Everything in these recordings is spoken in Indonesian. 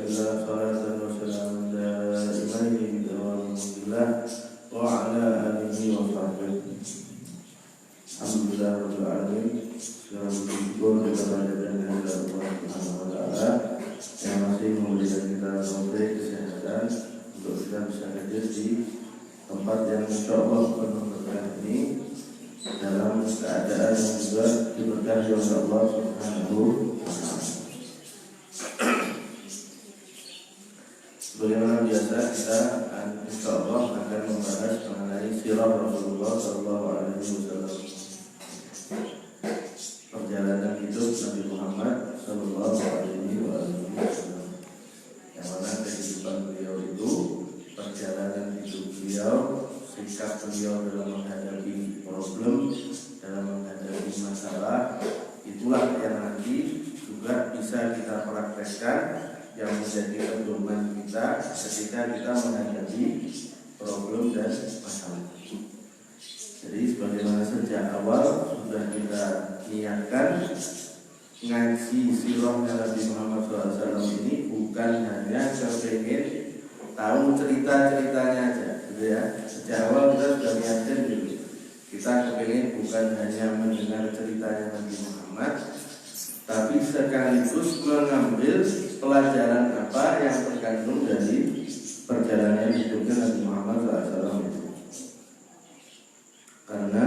Alhamdulillah, salatan wa salamun daimaini bidawam alhamdulillah wa ala alihi wa sahbihi. Alhamdulillah rabbil alamin. Segala syukur kepada Allah Subhanahu wa taala yang masih memberikan kita taufik kesehatan untuk kita bisa hadir di tempat yang insyaallah penuh berkah ini dalam keadaan yang juga diberkahi oleh Allah Subhanahu wa taala. Sebagaimana biasa kita insyaallah akan membahas mengenai sirah Rasulullah sallallahu alaihi wasallam. Perjalanan hidup Nabi Muhammad sallallahu alaihi wasallam. Yang mana kehidupan beliau itu, perjalanan hidup beliau, sikap beliau dalam menghadapi problem, dalam menghadapi masalah, itulah yang nanti juga bisa kita praktekkan, yang menjadi pedoman kita ketika kita menghadapi problem dan masalah. Jadi sebagaimana sejak awal sudah kita niatkan, ngaji sirahnya Nabi Muhammad SAW ini bukan hanya kepengen tahu cerita-ceritanya aja, gitu ya. Sejak awal kita sudah niatkan dulu. Kita kepengen bukan hanya mendengar ceritanya Nabi Muhammad, tapi sekaligus mengambil pelajaran apa yang terkandung dari perjalanan hidupnya Nabi Muhammad SAW itu. Karena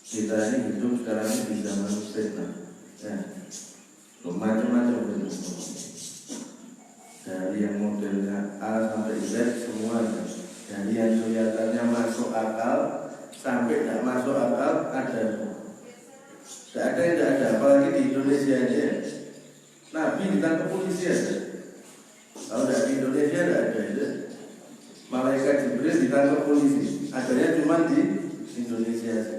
kita ini hidup sekarang ini di zaman fitnah, ya, macam-macam bentuk. Dari yang modelnya A sampai Z semuanya. Dari yang kelihatannya masuk akal sampai tidak masuk akal ada. Tidak ada yang tidak ada, apalagi di Indonesia aja. Nabi ditangkap polisi aja. Kalau tidak di Indonesia tidak ada itu. Malaikat Jibril ditangkap polisi. Adanya cuma di Indonesia aja.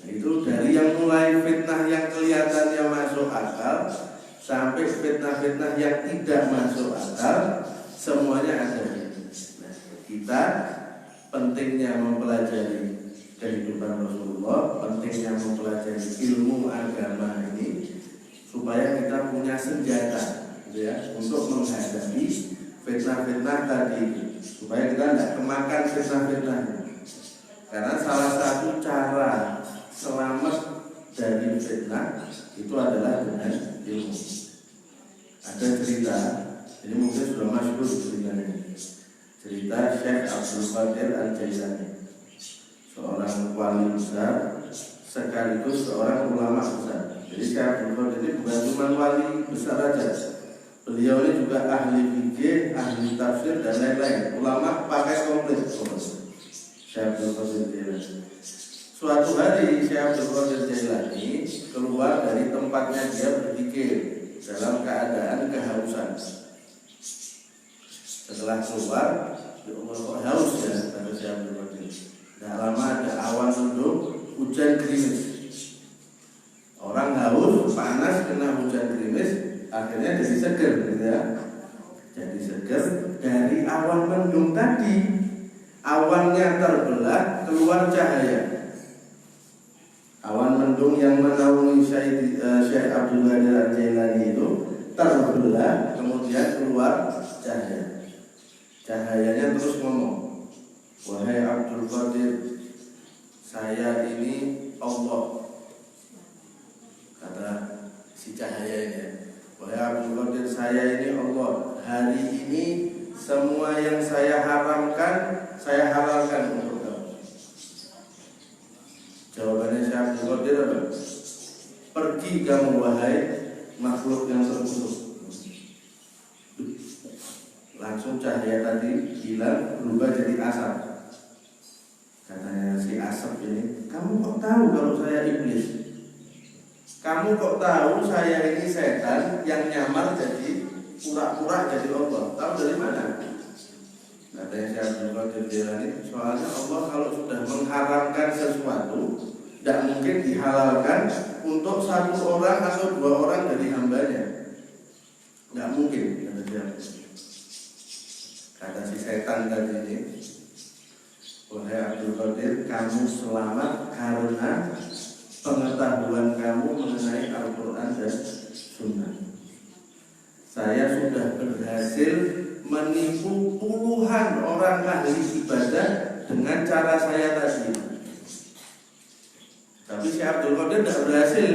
Nah, itu dari yang mulai fitnah yang kelihatannya masuk akal sampai fitnah-fitnah yang tidak masuk akal, semuanya ada. Nah, kita pentingnya mempelajari kehidupan Rasulullah, pentingnya mempelajari ilmu agama ini supaya kita punya senjata, gitu ya, untuk menghadapi fitnah-fitnah tadi, supaya kita tidak kemakan fitnah-fitnah. Karena salah satu cara selamat dari fitnah itu adalah dengan ilmu. Ada cerita, ini mungkin sudah masyhur ceritanya, cerita Syekh Abdul Qadir Al-Jailani, seorang wali besar sekaligus seorang ulama besar. Jadi Syekh Abdul Qadir ini bukan cuma wali besar saja, beliau ini juga ahli fikih, ahli tafsir dan lain-lain. Ulama pakai komplit. Syekh Abdul Qadir Jailani. Suatu hari Syekh Abdul Qadir Jailani keluar dari tempatnya dia berzikir dalam keadaan kehausan. Setelah keluar, kok haus ya, kata Syekh Abdul Qadir. Tidak lama ada awan mendung, hujan gerimis. Orang haus, panas, kena hujan gerimis, akhirnya jadi seger, gitu ya. Jadi seger dari awan mendung tadi. Awannya terbelah, keluar cahaya. Awan mendung yang menaungi Syekh Abdul Qadir Al-Jailani itu terbelah, kemudian keluar cahaya. Cahayanya terus ngomong, "Wahai Abdul Qadir, saya ini Allah." Kata si cahaya ini, "Wahai Abdul Qadir, saya ini Allah. Hari ini semua yang saya haramkan, saya halalkan untuk kamu." Jawabannya Syekh Abdul Qadir apa? "Pergi kamu wahai makhluk yang terkutuk." Langsung cahaya tadi hilang, berubah jadi asap. Katanya si asap ini, "Kamu kok tahu kalau saya iblis? Kamu kok tahu saya ini setan yang nyamar jadi pura-pura jadi Allah? Tahu dari mana?" Katanya Syekh Abdul Qadir Jailani, "Soalnya Allah kalau sudah mengharamkan sesuatu, tidak mungkin dihalalkan untuk satu orang atau dua orang dari hambanya. Tidak mungkin," kata dia. Kata si setan tadi ini, "Wahai Abdul Qadir, kamu selamat karena pengetahuan kamu mengenai Al-Quran dan Sunnah. saya sudah berhasil menipu puluhan orang ahli ibadah dengan cara saya tadi. Tapi si Abdul Qadir tidak berhasil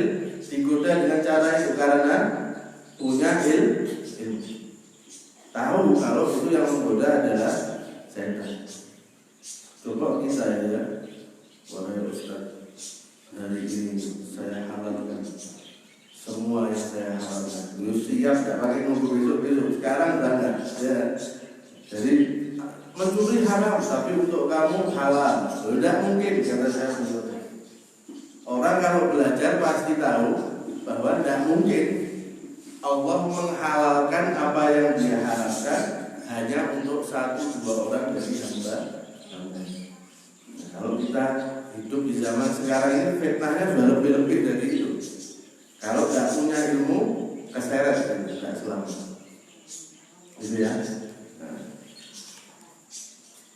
digoda dengan cara itu karena punya ilmu. Tahu kalau itu yang menggoda adalah setan. Coba kita ya, wahai Ustaz, dari ini saya halalkan semua yang saya halalkan. Lu siap tidak pakai nunggu besok. Sekarang berangkat ya. Jadi mencuri haram, tapi untuk kamu halal. Tidak mungkin, kata saya. Orang kalau belajar pasti tahu bahwa tidak mungkin Allah menghalalkan apa yang dia halalkan hanya untuk 1-2 orang dari hamba. Kalau kita hidup di zaman sekarang ini, fitnahnya sudah lebih-lebih dari itu. Kalau tidak punya ilmu, keseret kan, tidak selamat. Gitu ya. Nah,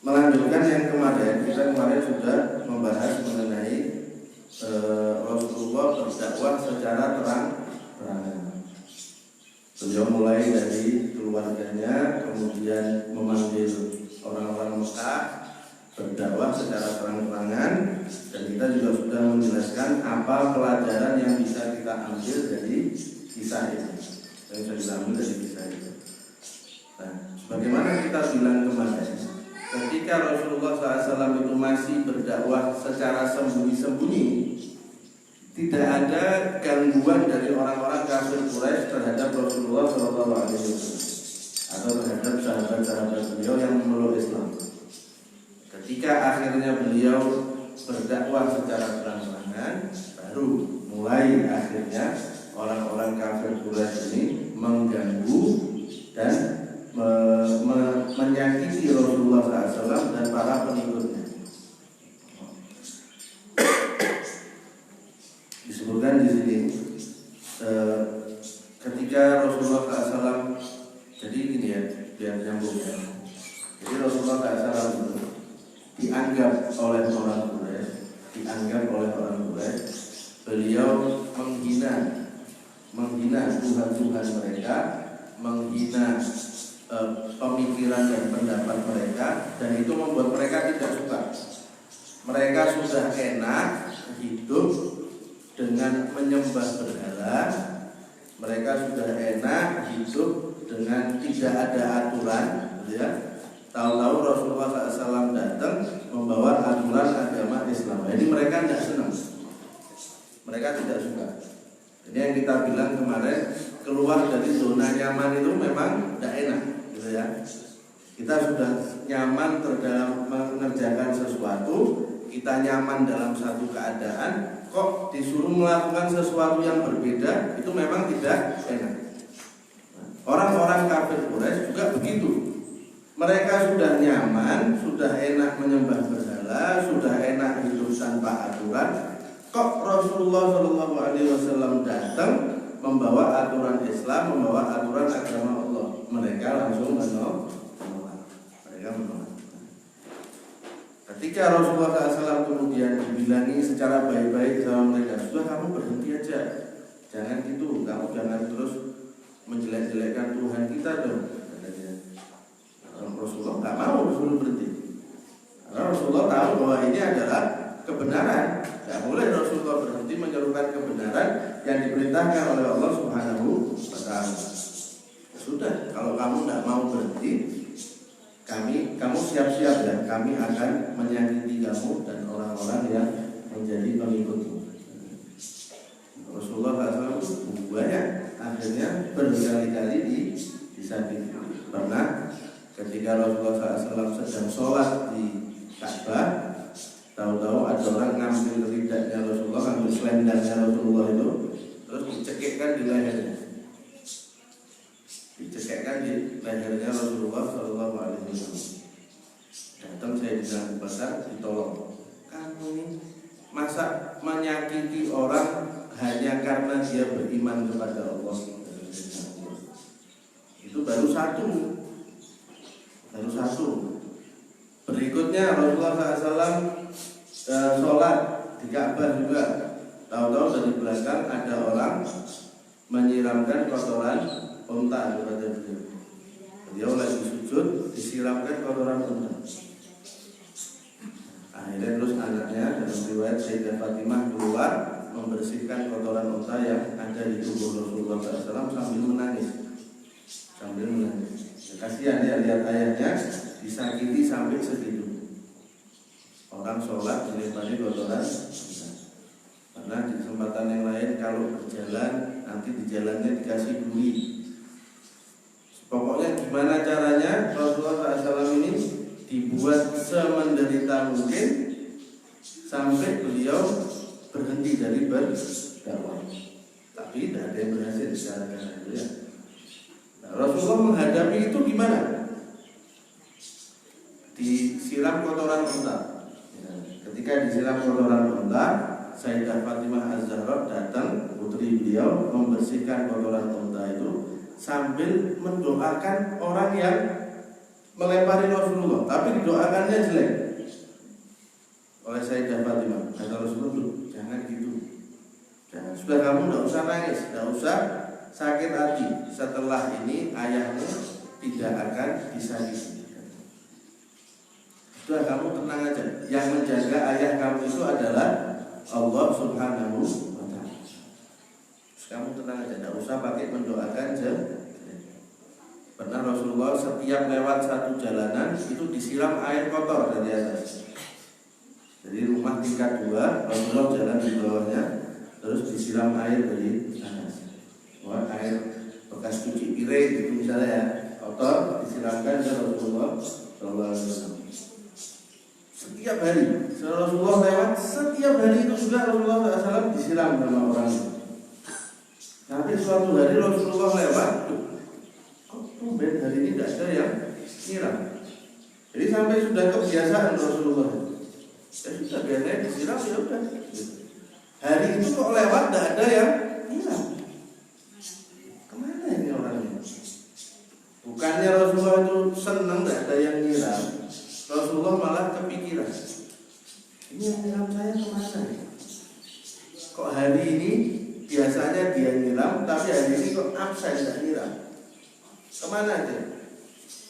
melanjutkan yang kemarin, kita kemarin sudah membahas mengenai Rasulullah berdakwah secara terang-terangan. Beliau mulai dari keluarganya, kemudian memanggil orang-orang Mekah, berdakwah secara terang-terangan, dan kita juga sudah menjelaskan apa pelajaran yang bisa kita ambil dari kisah itu. Yang bisa kita ambil dari kisah itu. Nah, bagaimana kita bilang kemarin, ketika Rasulullah SAW itu masih berdakwah secara sembunyi-sembunyi, tidak ada gangguan dari orang-orang kafir Quraisy terhadap Rasulullah SAW atau terhadap sahabat-sahabat beliau yang memeluk Islam. Ketika akhirnya beliau berdakwah secara terang-terangan, baru mulai akhirnya orang-orang kafir Quraisy ini mengganggu dan menyakiti Rasulullah SAW dan para pengikutnya. Disebutkan di sini ketika Rasulullah SAW, jadi ini ya, biar nyambung ya. Jadi Rasulullah SAW dianggap oleh orang Quraisy, beliau menghina Tuhan mereka, menghina pemikiran dan pendapat mereka, dan itu membuat mereka tidak suka. Mereka sudah enak hidup dengan menyembah berhala, mereka sudah enak hidup dengan tidak ada aturan, gitu ya. Tahu-tahu Rasulullah SAW datang membawa aturan agama Islam. Jadi mereka tidak senang, mereka tidak suka. Ini yang kita bilang kemarin, keluar dari zona nyaman itu memang tidak enak, gitu ya. Kita sudah nyaman dalam mengerjakan sesuatu, kita nyaman dalam satu keadaan, kok disuruh melakukan sesuatu yang berbeda, itu memang tidak enak. Orang-orang kafir Quraisy juga begitu. Mereka sudah nyaman, sudah enak menyembah berhala, sudah enak hidup tanpa aturan. Kok Rasulullah SAW datang membawa aturan Islam, membawa aturan agama Allah, mereka langsung menolak. Ketika Rasulullah SAW kemudian dibilangi secara baik-baik sama mereka, sudah kamu berhenti aja, jangan gitu, kamu jangan terus menjelek-jelekkan Tuhan kita dong. Rasulullah nggak mau disuruh berhenti, karena Rasulullah tahu bahwa ini adalah kebenaran. Tidak boleh Rasulullah berhenti menyerukan kebenaran yang diperintahkan oleh Allah Subhanahu wa Ta'ala. Sudah, kalau kamu tidak mau berhenti, kamu siap-siap ya, kami akan menyakiti kamu dan orang-orang yang menjadi pengikutmu. Rasulullah SAW banyak akhirnya berkali-kali disakiti. Pernah ketika Rasulullah SAW sedang sholat di Ka'bah, tahu-tahu ada orang ngambil ridaknya Rasulullah, ngambil selendangnya Rasulullah itu, terus dicekikkan di lehernya. Rasulullah SAW. Datang Sayyidina Abu Bakar, ditolong. Kamu ini masa menyakiti orang hanya karena dia beriman kepada Allah? Itu baru satu. Berikutnya Rasulullah SAW sholat di Ka'bah juga. Tahu-tahu dari belakang ada orang menyiramkan kotoran unta kepada beliau. Beliau lagi sujud, disiramkan kotoran unta. Akhirnya terus anaknya dalam riwayat Sayyidah Fatimah keluar membersihkan kotoran unta yang ada di tubuh Rasulullah SAW sambil menangis. Ya, kasihan ya lihat ayahnya disakiti sampai segitu. Orang sholat dilempari kotoran unta. Karena di kesempatan yang lain kalau berjalan nanti di jalannya dikasih duri. Pokoknya gimana caranya Rasulullah SAW ini dibuat semenderita mungkin sampai beliau berhenti dari berdakwah. Tapi tidak ada yang berhasil secara itu ya. Nah, Rasulullah menghadapi itu gimana? Disiram kotoran unta. Ya, ketika disiram kotoran unta, Sayyidah Fatimah Az-Zahra datang, putri beliau, membersihkan kotoran unta itu sambil mendoakan orang yang melempari Rasulullah, tapi didoakannya jelek oleh Sayyidah Fatimah. Kata Rasulullah, jangan gitu, jangan, sudah kamu tidak usah nangis, tidak usah sakit hati. Setelah ini ayahmu tidak akan disakiti. Sudah kamu tenang aja. Yang menjaga ayah kamu itu adalah Allah Subhanahu wa Ta'ala. Kamu tenang aja, tidak usah pakai mendoakan aja. Pernah Rasulullah setiap lewat satu jalanan itu disiram air kotor dari atas. Jadi rumah tingkat 2, Rasulullah jalan di bawahnya, terus disiram air dari atas. Wah, air bekas cuci piring itu misalnya ya, kotor disiramkan ke Rasulullah SAW. Setiap hari Rasulullah lewat, setiap hari itu juga Rasulullah SAW disiram sama orang. Tapi suatu hari Rasulullah lewat, kok tumben hari ini tidak ada yang siram. Jadi sampai sudah kebiasaan Rasulullah. Ya sudah, biasanya disiram ya udah. Hari itu kok lewat tidak ada yang siram. Kemana ini orangnya? Bukannya Rasulullah itu senang tidak ada yang nyiram, Rasulullah malah kepikiran, ini yang nyiram saya kemana? Kok hari ini biasanya dia nyiram, tapi hari ini kok absen tidak nyiram? Kemana aja?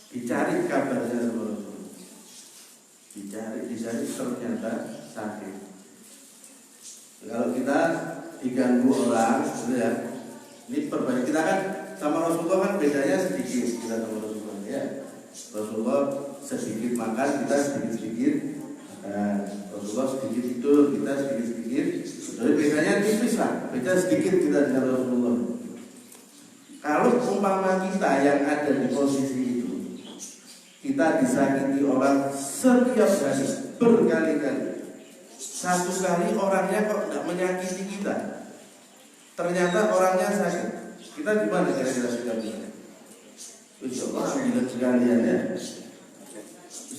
Dicari kabarnya sama Rasulullah. Dicari ternyata sakit. Kalau kita diganggu orang, gitu ya. Ini perbedaan kita kan sama Rasulullah kan bedanya sedikit kita sama Rasulullah ya. Rasulullah sedikit makan, kita sedikit makan. Rasulullah sedikit tidur, kita sedikit. Jadi bedanya tipis lah, beda sedikit kita dengan Rasulullah. Kalau umpama kita yang ada di posisi itu, kita disakiti orang setiap hari berkali-kali. Satu kali orangnya kok tidak menyakiti kita, ternyata orangnya sakit. Kita gimana kira-kira sikapnya? Insya Allah ambil sekalian ya.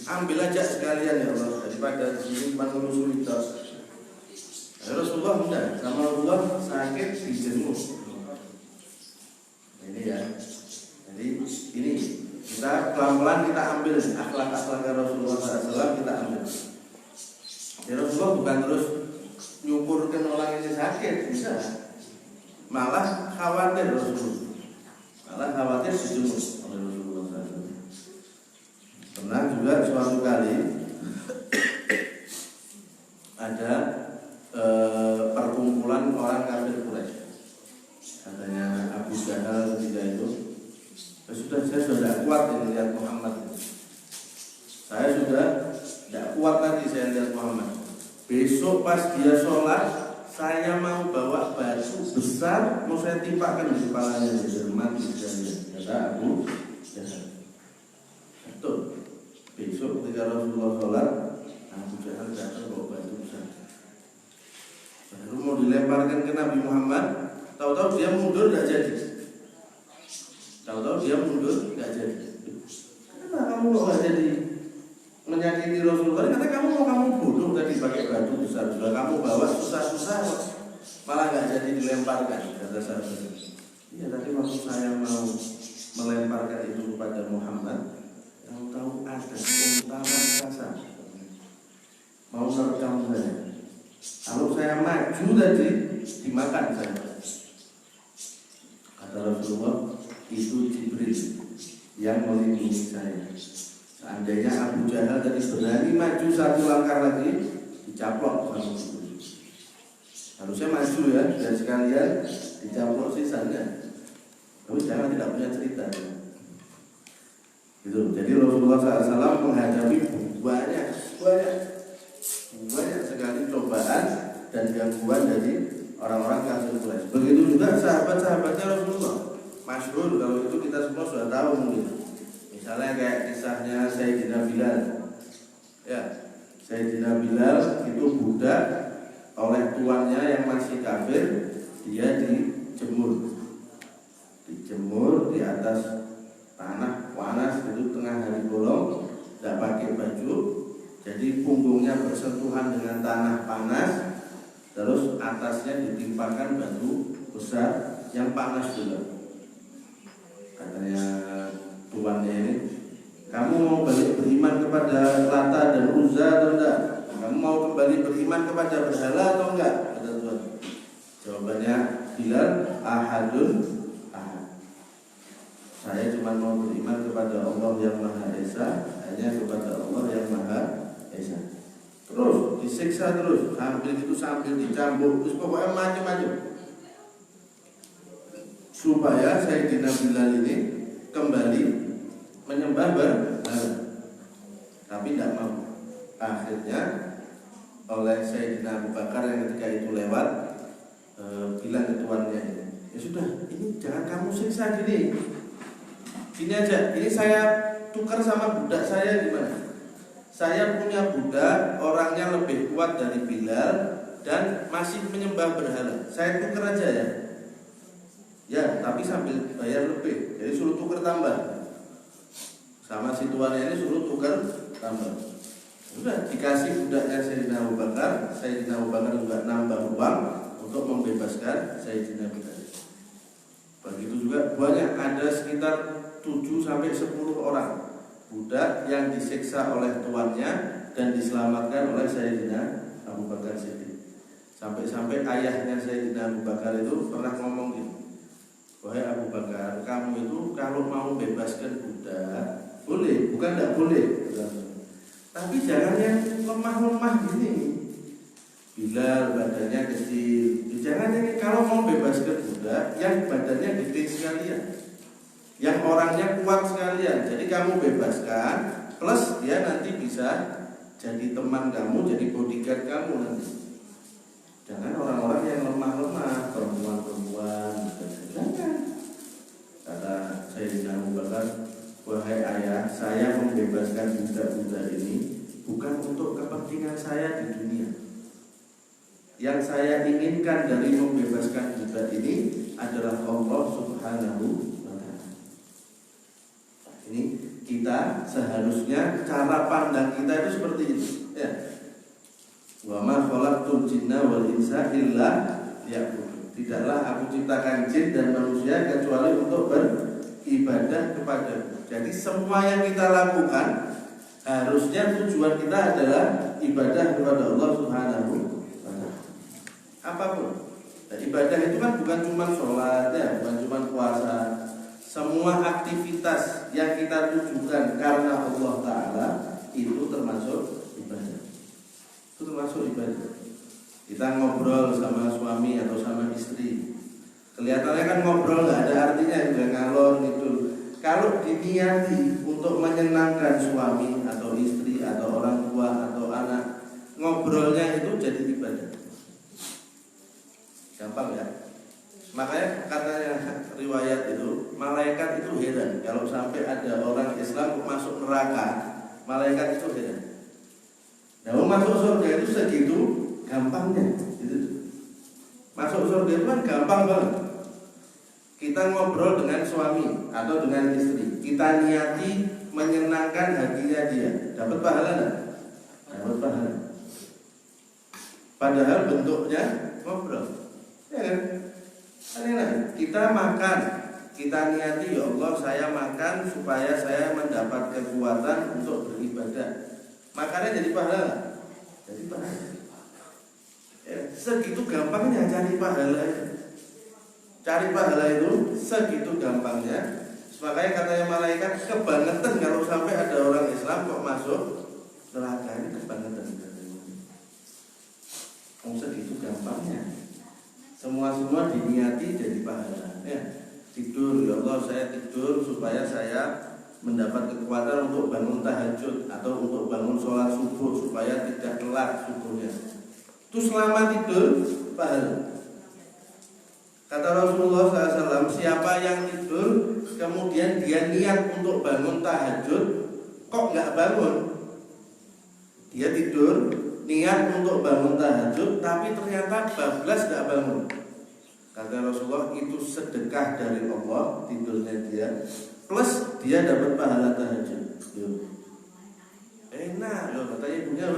Ambil aja sekalian ya Allah, daripada simpan urusan kita. Rasulullah enggak, sama Rasulullah sakit dijenguk. Ini ya. Jadi ini kita pelan-pelan kita ambil akhlak-akhlak Rasulullah SAW, kita ambil. Ya Rasulullah bukan terus nyukurkan orang ini sakit, bisa. Malah khawatir Rasulullah. Malah khawatir dijenguk oleh Rasulullah SAW. Pernah juga suatu kali ada perkumpulan orang kafir Quraisy. Katanya Abu Jahal ketika itu, saya sudah kuat ini lihat Muhammad. Saya sudah tidak kuat lagi saya lihat Muhammad. Besok pas dia sholat, saya mau bawa batu besar, mau saya timpakan di kepalanya biar mati sekalian. Kata Abu Jahal. Betul. Besok ketika Rasulullah sholat, Abu Jahal datang bawa batu besar. Baru mau dilemparkan ke Nabi Muhammad, tahu-tahu dia mundur tidak jadi. Tahu-tahu dia mundur tidak jadi. Kenapa kamu kok nggak jadi menyakiti Rasulullah? Karena kamu bodoh tadi pakai batu besar. Sudah kamu bawa susah-susah, malah nggak jadi dilemparkan. Kata sahabat. Iya, tapi maksud saya mau melemparkan itu kepada Muhammad. Tahu-tahu ada unta raksasa mau menerkam saya. Kalau saya maju tadi dimakan saya. Kata Rasulullah, itu yang melindungi saya. Seandainya Abu Jahal tadi berani maju satu langkah lagi, dicaplok sama Jibril. Harusnya maju ya, dan sekalian dicaplok sisanya. Tapi jangan tidak punya cerita ya. Gitu. Jadi Rasulullah SAW menghadapi banyak sekali cobaan dan gangguan dari orang-orang kafir Quraisy. Begitu juga sahabat-sahabatnya Rasulullah. Masyhur kalau itu kita semua sudah tahu mungkin. Misalnya kayak kisahnya Sayyidina Bilal. Ya, Sayyidina Bilal itu budak oleh tuannya yang masih kafir, dia dijemur di atas tanah panas itu tengah hari bolong, tidak pakai baju, jadi punggungnya bersentuhan dengan tanah panas, terus atasnya ditimpakan batu besar yang panas juga. Katanya tuannya ini, kamu mau balik beriman kepada Lata dan Uzza atau enggak? Kamu mau kembali beriman kepada berhala atau enggak? Kata Tuhan. Jawabannya Bilal, ahadun ahad. Saya cuma mau beriman kepada Allah yang Maha Esa, hanya kepada Allah yang Maha Esa. Terus disiksa terus, sambil dicambuk, terus pokoknya macam-macam. Supaya Sayyidina Bilal ini kembali menyembah berhala, tapi tidak mau. Akhirnya oleh Sayyidina Abu Bakar yang ketika itu lewat bilang ke tuannya, ya sudah, ini jangan kamu siksa gini aja, ini saya tukar sama budak saya gimana? Saya punya budak orangnya lebih kuat dari Bilal dan masih menyembah berhala, saya tukar aja ya. Ya, tapi sambil bayar lebih. Jadi suruh tukar tambah. Sama si tuannya ini suruh tukar tambah. Sudah dikasih budaknya Sayyidina Abu Bakar. Sayyidina Abu Bakar juga nambah uang untuk membebaskan Sayyidina Bilal. Begitu juga banyak, ada sekitar 7-10 orang budak yang disiksa oleh tuannya dan diselamatkan oleh Sayyidina Abu Bakar Siddiq. Sampai-sampai ayahnya Sayyidina Abu Bakar itu pernah ngomong gini, wahai Abu Bakar, kamu itu kalau mau bebaskan budak boleh, bukan tidak boleh, tapi jangan yang lemah-lemah gini. Bilal badannya kecil, jangan ini. Kalau mau bebaskan budak yang badannya gede sekalian, yang orangnya kuat sekalian. Jadi kamu bebaskan, plus dia nanti bisa jadi teman kamu, jadi bodyguard kamu nanti. Jangan orang-orang yang lemah-lemah, perempuan-perempuan. Jangan. Kata Sayyidina Abu Bakar, wahai ayah, saya membebaskan budak-budak ini bukan untuk kepentingan saya di dunia. Yang saya inginkan dari membebaskan budak ini adalah Allah Subhanahu wa ta'ala. Ini kita seharusnya cara pandang kita itu seperti itu, ya. Wa ma khalaqtul jinna wal insa illa liya'budun. Tidaklah aku ciptakan jin dan manusia kecuali untuk beribadah kepadamu. Jadi semua yang kita lakukan harusnya tujuan kita adalah ibadah kepada Allah Subhanahu wa ta'ala. Apapun. Dan ibadah itu kan bukan cuma sholat ya, bukan cuma puasa. Semua aktivitas yang kita tujukan karena Allah Ta'ala itu termasuk ibadah. Itu termasuk ibadah. Kita ngobrol sama suami atau sama istri, kelihatannya kan ngobrol nggak ada artinya, udah ngalor gitu. Kalau diniati untuk menyenangkan suami atau istri atau orang tua atau anak, ngobrolnya itu jadi ibadah. Gampang ya. Makanya katanya riwayat itu, malaikat itu heran kalau sampai ada orang Islam masuk neraka. Malaikat itu heran. Nah, masuk surga itu segitu gampangnya gitu. Masuk surga itu kan gampang banget. Kita ngobrol dengan suami atau dengan istri, kita niati menyenangkan hatinya dia, dapat pahala enggak? Dapat pahala. Padahal bentuknya ngobrol, ya kan? Kita makan, kita niati, ya Allah saya makan supaya saya mendapat kekuatan untuk beribadah. Makannya jadi pahala, jadi pahala. Ya, segitu gampangnya cari pahala. Cari pahala itu segitu gampangnya. Makanya katanya malaikat kebangetan kalau sampai ada orang Islam kok masuk neraka, ini kebangetan. Segitu gampangnya. Semua diniati jadi pahala. Ya, tidur, ya Allah saya tidur supaya saya mendapat kekuatan untuk bangun tahajud atau untuk bangun sholat subuh supaya tidak telat subuhnya. Itu selama tidur pahala. Kata Rasulullah SAW, siapa yang tidur kemudian dia niat untuk bangun tahajud kok nggak bangun? Dia tidur niat untuk bangun tahajud tapi ternyata bablas nggak bangun. Kata Rasulullah itu sedekah dari Allah tidurnya dia plus dia dapat pahala tahajud. Enak loh katanya ibunya,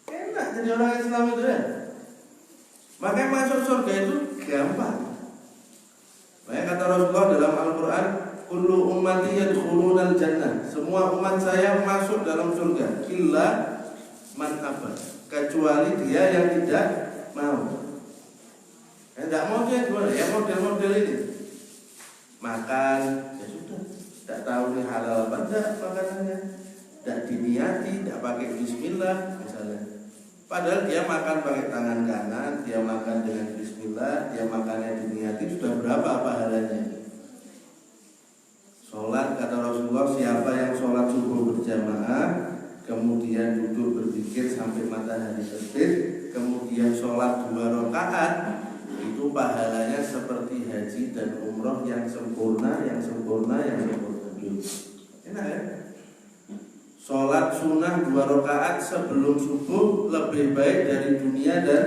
enak jadi orang Islam itu ya. Makanya masuk surga itu gampang. Makanya kata Rasulullah dalam Al-Quran, kullu ummati yadkhulunal jannah, semua umat saya masuk dalam surga illa man aba, kecuali dia yang tidak mau. Tidak mau dia gimana? Ya model-model ini makan, ya sudah, tidak tahu nih halal apa enggak makanannya, tidak diniati, tidak pakai bismillah misalnya. Padahal dia makan pakai tangan kanan, dia makan dengan bismillah, dia makannya diniati, sudah berapa pahalanya? Sholat kata Rasulullah, siapa yang sholat subuh berjamaah, kemudian duduk berzikir sampai matahari terbit, kemudian sholat 2 rakaat, itu pahalanya seperti haji dan umroh yang sempurna. Enak ya? Sholat sunnah 2 rakaat sebelum subuh lebih baik dari dunia dan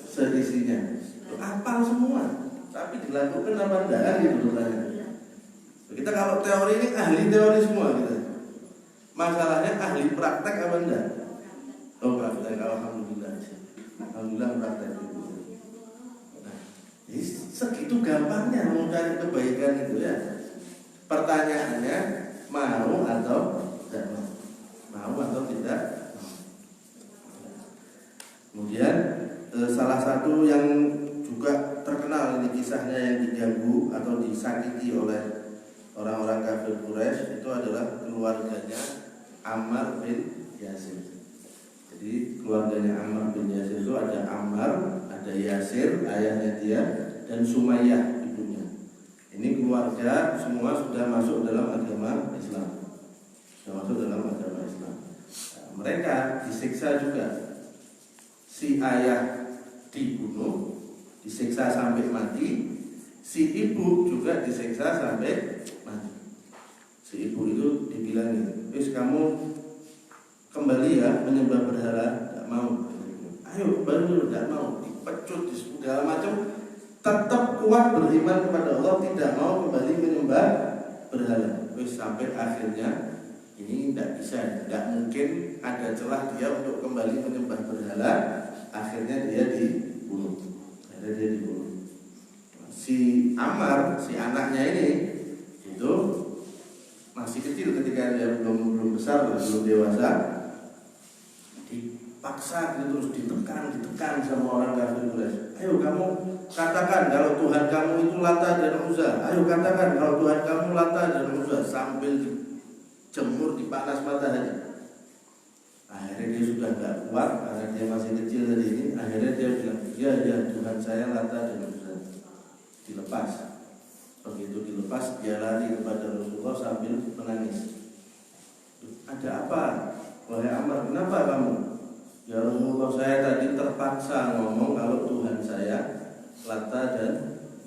seisinya. Apal semua, tapi dilakukan apa enggak kan gitu tanya. Kita kalau teori ini ahli teori semua kita. Masalahnya ahli praktek apa enggak? Oh praktek, alhamdulillah. Alhamdulillah praktek. Nah, jadi segitu gampangnya mau cari kebaikan itu ya. Pertanyaannya mau atau tidak mau? Mau atau tidak? Kemudian salah satu yang juga terkenal ini kisahnya yang diganggu atau disakiti oleh orang-orang kafir Quraisy itu adalah keluarganya Ammar bin Yasir. Jadi keluarganya Ammar bin Yasir itu ada Ammar, ada Yasir ayahnya dia, dan Sumayyah ibunya. Ini keluarga semua sudah masuk dalam agama Islam. Mereka disiksa juga. Si ayah dibunuh, disiksa sampai mati. Si ibu juga disiksa sampai mati. Si ibu itu dibilangin, wis kamu kembali ya menyembah berhala, tidak mau. Ayo kembali, tidak mau. Dipecut, segala macam. Tetap kuat beriman kepada Allah, tidak mau kembali menyembah berhala. Wis sampai akhirnya ini tidak bisa, tidak mungkin ada celah dia untuk kembali menyembah berhala. Akhirnya dia dibunuh. Si Ammar, si anaknya ini itu masih kecil ketika dia belum besar, belum dewasa, dipaksa terus ditekan sama orang kafir Quraisy. Ayo kamu katakan kalau Tuhan kamu itu Lata dan Uzza. Ayo katakan kalau Tuhan kamu Lata dan Uzza, sambil jemur di panas matahari. Akhirnya dia sudah tidak kuat karena dia masih kecil tadi ini. Akhirnya dia bilang, ya Tuhan saya Lata dan Uzza. Dilepas. Begitu dilepas dia lari kepada Rasulullah sambil menangis. Ada apa? Wahai Ammar, kenapa kamu? Ya Rasulullah, saya tadi terpaksa ngomong kalau Tuhan saya Lata dan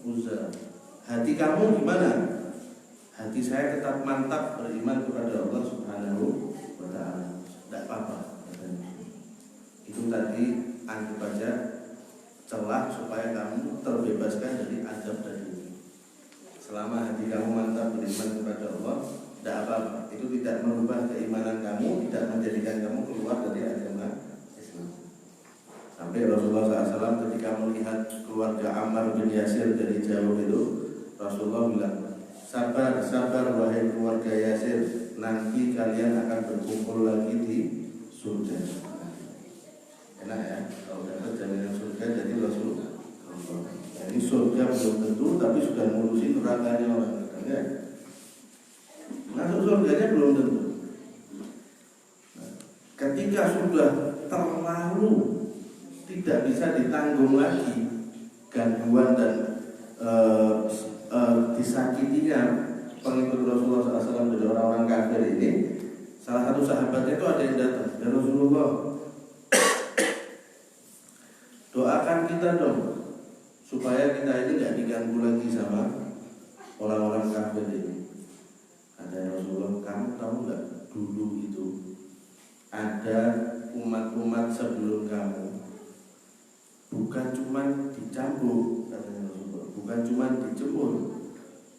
Uzza. Hati kamu gimana? Hati saya tetap mantap beriman kepada Allah Subhanahu wa ta'ala. Tidak apa-apa. Itu tadi anggap aja celah supaya kamu terbebaskan dari azab dari ini. Selama hati kamu mantap beriman kepada Allah, tidak apa-apa. Itu tidak merubah keimanan kamu, tidak menjadikan kamu keluar dari agama Islam. Sampai Rasulullah SAW ketika melihat keluarga Ammar bin Yasir dari jauh itu, Rasulullah bilang, sabar wahai keluarga Yasir, nanti kalian akan berkumpul lagi di surga. Enak ya, kalau dapat jaminan surga jadi Rasulullah. Jadi surga belum tentu, tapi sudah ngurusin nerakanya orang. Ya. Masuk surganya belum tentu. Nah, ketika sudah terlalu tidak bisa ditanggung lagi gangguan dan disakitinya pengikut Rasulullah SAW dari orang-orang kafir ini, salah satu sahabatnya itu ada yang datang, ya Rasulullah, doakan kita dong supaya kita ini nggak diganggu lagi sama orang-orang kafir ini. Kata Rasulullah, kamu tahu nggak dulu itu ada umat-umat sebelum kamu bukan cuma dicambuk, katanya Rasulullah, bukan cuma dijemur,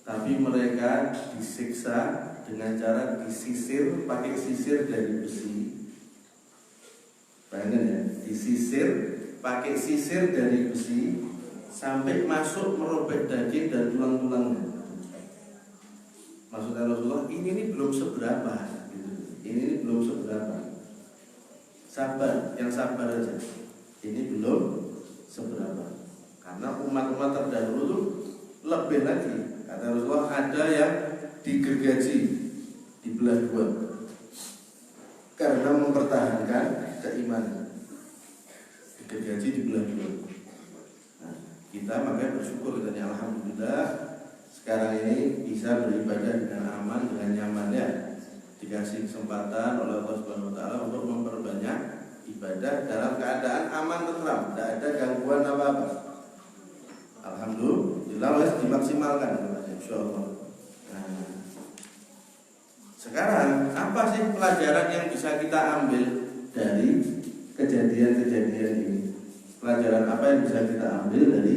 tapi mereka disiksa dengan cara disisir pakai sisir dari besi. Bayangin ya, disisir pakai sisir dari besi sampai masuk merobek daging dan tulang-tulangnya. Maksudnya Rasulullah, ini belum seberapa gitu. Ini belum seberapa. Sabar, yang sabar aja. Ini belum seberapa. Karena umat-umat terdahulu itu lebih lagi. Kata Rasulullah, ada yang digergaji, dibelah dua karena mempertahankan keimanan. Digergaji, dibelah dua. Nah, kita makanya bersyukur, katanya alhamdulillah sekarang ini bisa beribadah dengan aman, dengan nyamannya, dikasih kesempatan oleh Allah Subhanahu wa taala untuk memperbanyak ibadah dalam keadaan aman tentram, tidak ada gangguan apa-apa. Alhamdulillah harus dimaksimalkan, insyaallah. Nah, sekarang apa sih pelajaran yang bisa kita ambil dari kejadian-kejadian ini? Pelajaran apa yang bisa kita ambil dari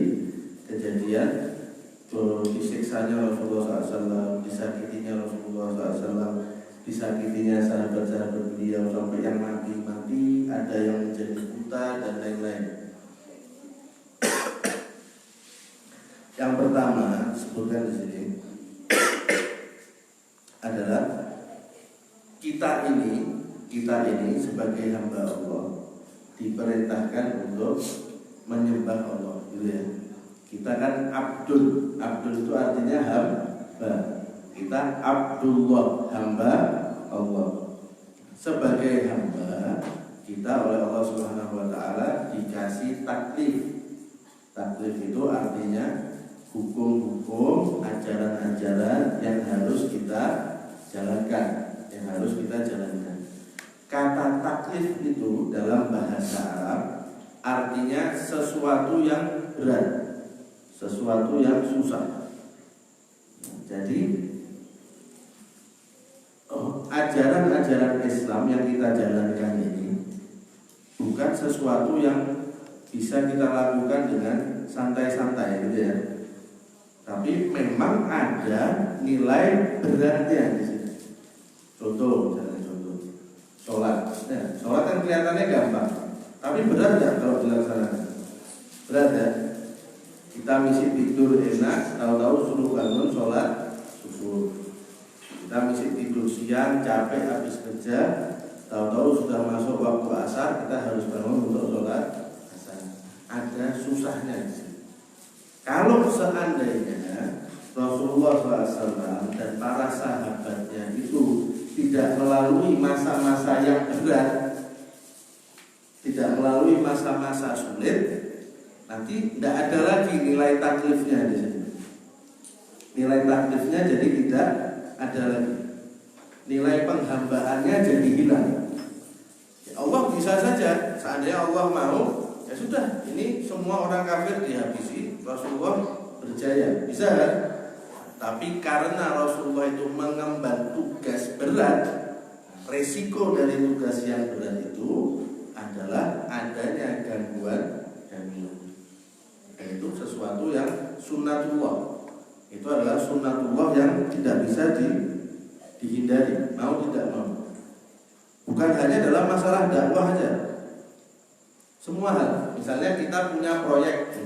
kejadian disiksanya Rasulullah SAW, disakitinya Rasulullah SAW, disakitinya sahabat-sahabat beliau sampai yang mati-mati, ada yang menjadi buta dan lain-lain. Yang pertama sebutkan di sini adalah kita ini sebagai hamba Allah diperintahkan untuk menyembah Allah, gitu ya. Kita kan abdul itu artinya hamba. Kita Abdullah, hamba Allah. Sebagai hamba, kita oleh Allah Subhanahu wa taala dikasih taklif. Taklif itu artinya hukum-hukum, ajaran-ajaran yang harus kita jalankan, Kata taklif itu dalam bahasa Arab artinya sesuatu yang berat, sesuatu yang susah. Jadi ajaran-ajaran Islam yang kita jalankan ini bukan sesuatu yang bisa kita lakukan dengan santai-santai, gitu ya. Tapi memang ada nilai beratnya di sini. Contoh, sholat. Ya, sholat kan kelihatannya gampang, tapi berat nggak kalau dilaksanakan? Berat ya. Kita misi tidur enak, tahu-tahu suruh bangun sholat subuh. Kita misi tidur siang, capek habis kerja, tahu-tahu sudah masuk waktu asar, kita harus bangun untuk sholat asar. Ada susahnya di sini. Kalau seandainya Rasulullah SAW dan para sahabatnya itu tidak melalui masa-masa yang berat, tidak melalui masa-masa sulit, nanti tidak ada lagi nilai taklifnya di sini. Nilai taklifnya jadi tidak ada lagi. Nilai penghambaannya jadi hilang. Ya Allah bisa saja, seandainya Allah mau, ya sudah, ini semua orang kafir dihabisi, Rasulullah berjaya, bisa kan? Tapi karena Rasulullah itu mengemban tugas berat, resiko dari tugas yang berat itu adalah adanya gangguan gangguan. Dan itu sesuatu yang sunnatullah. Itu adalah sunnatullah yang tidak bisa dihindari, mau tidak mau. Bukan hanya dalam masalah dakwah saja, semua hal. Misalnya kita punya proyek,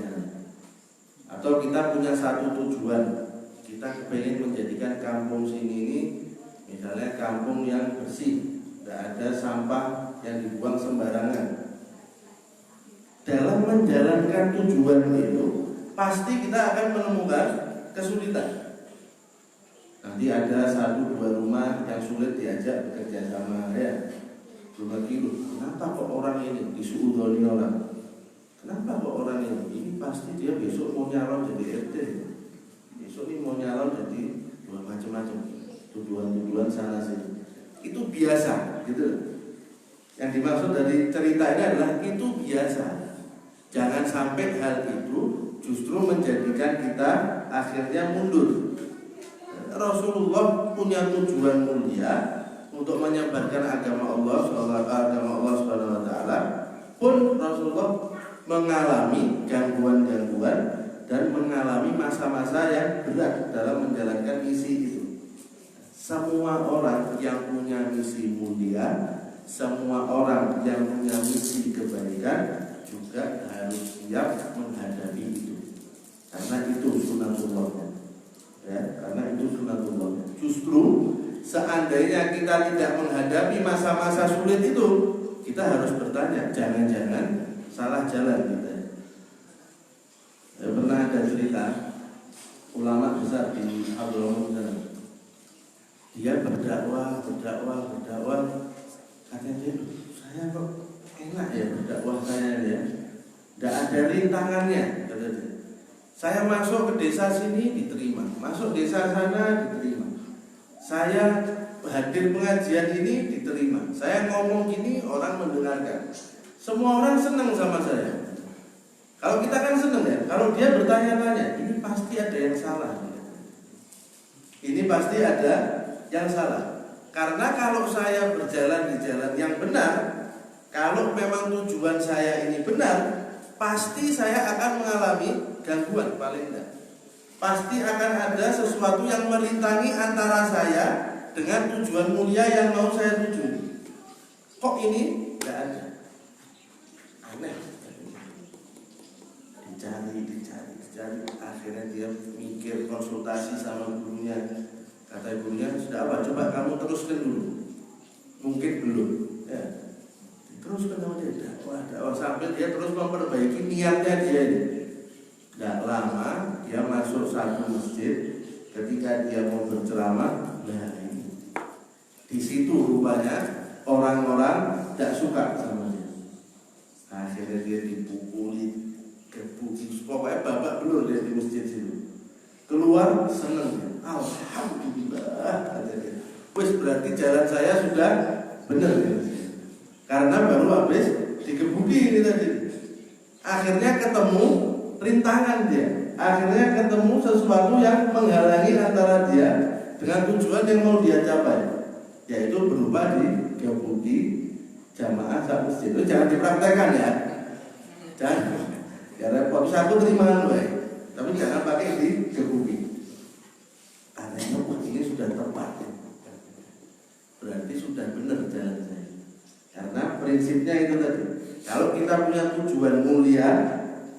atau kita punya satu tujuan. Kita kepengen menjadikan kampung sini ini misalnya kampung yang bersih, tidak ada sampah yang dibuang sembarangan. Dalam menjalankan tujuan itu pasti kita akan menemukan kesulitan. Nanti ada 1-2 rumah yang sulit diajak bekerja sama, ya. Belum lagi, kenapa kok orang ini disuudoni orang? Kenapa kok orang ini pasti dia besok mau nyalon jadi RT, besok ini mau nyalon jadi macam-macam, tuduhan-tuduhan sana sini. Itu biasa, gitu. Yang dimaksud dari cerita ini adalah itu biasa. Jangan sampai hal itu justru menjadikan kita akhirnya mundur. Rasulullah punya tujuan mulia untuk menyebarkan agama Allah Subhanahu wa taala. Pun Rasulullah mengalami gangguan-gangguan dan mengalami masa-masa yang berat dalam menjalankan misi itu. Semua orang yang punya misi mulia, semua orang yang punya misi kebaikan juga harus siap menghadapi itu. Karena itu sunatullah. Ya, karena itu sunatullah. Justru seandainya kita tidak menghadapi masa-masa sulit itu, kita harus bertanya, jangan-jangan salah jalan kita. Pernah ada cerita ulama besar di Abdullah, dia berdakwah, katanya dia, saya kok enak ya berdakwah saya ya, tidak ada rintangannya, kata dia. Saya masuk ke desa sini diterima, masuk desa sana diterima. Saya hadir pengajian ini diterima. Saya ngomong gini orang mendengarkan. Semua orang senang sama saya. Kalau kita kan senang ya. Kalau dia bertanya-tanya, ini pasti ada yang salah. Ini pasti ada yang salah. Karena kalau saya berjalan di jalan yang benar, kalau memang tujuan saya ini benar, pasti saya akan mengalami gangguan paling tidak. Pasti akan ada sesuatu yang merintangi antara saya dengan tujuan mulia yang mau saya tuju. Kok ini tidak ada? Aneh. Dicari. Akhirnya dia mikir, konsultasi sama gurunya. Kata gurunya, sudah apa? Coba kamu teruskan dulu. Mungkin belum. Ya. Teruskan sama dia. Dakwah sambil dia terus memperbaiki niatnya dia ini. Tidak lama dia masuk satu masjid. Ketika dia mau berceramah, nah ini di situ rupanya orang-orang tidak suka sama dia. Akhirnya dia dipukuli, kebuki, pokoknya babak belur dia di masjid situ. Keluar seneng dia. Alhamdulillah, wis berarti jalan saya sudah benar ya. Karena baru habis dikebuki ini tadi. Akhirnya ketemu rintangan dia. Akhirnya ketemu sesuatu yang menghalangi antara dia dengan tujuan yang mau dia capai, yaitu berupa dikebuki jamaah satu masjid. Itu jangan dipraktekkan ya. Jangan. Ya repot. Aku terima tapi jangan pakai dikebuki. Karena ini sudah tepat. Berarti sudah benar jalan saya. Karena prinsipnya itu tadi. Kalau kita punya tujuan mulia,